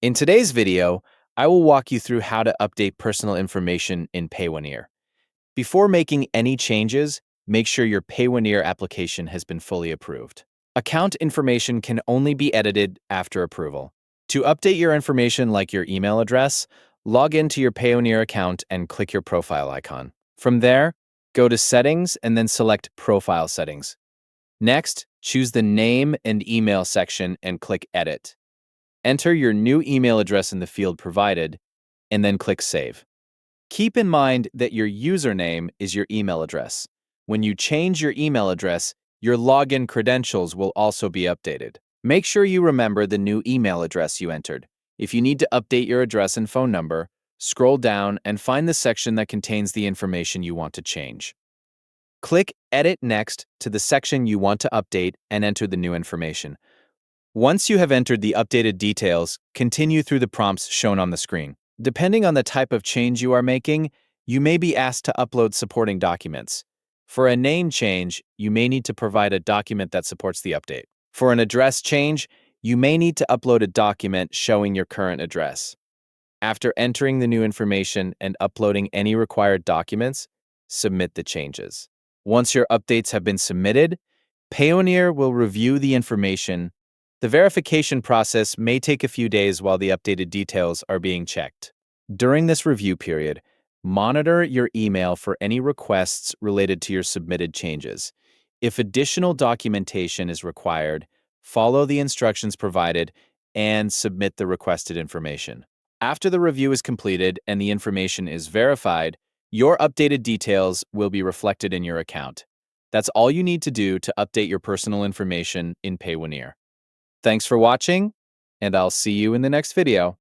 In today's video, I will walk you through how to update personal information in Payoneer. Before making any changes, make sure your Payoneer application has been fully approved. Account information can only be edited after approval. To update your information like your email address, log into your Payoneer account and click your profile icon. From there, go to Settings and then select Profile Settings. Next, choose the Name and Email section and click Edit. Enter your new email address in the field provided, and then click Save. Keep in mind that your username is your email address. When you change your email address, your login credentials will also be updated. Make sure you remember the new email address you entered. If you need to update your address and phone number, scroll down and find the section that contains the information you want to change. Click Edit Next to the section you want to update and enter the new information. Once you have entered the updated details, continue through the prompts shown on the screen. Depending on the type of change you are making, you may be asked to upload supporting documents. For a name change, you may need to provide a document that supports the update. For an address change, you may need to upload a document showing your current address. After entering the new information and uploading any required documents, submit the changes. Once your updates have been submitted, Payoneer will review the information. The verification process may take a few days while the updated details are being checked. During this review period, monitor your email for any requests related to your submitted changes. If additional documentation is required, follow the instructions provided and submit the requested information. After the review is completed and the information is verified, your updated details will be reflected in your account. That's all you need to do to update your personal information in Payoneer. Thanks for watching, and I'll see you in the next video.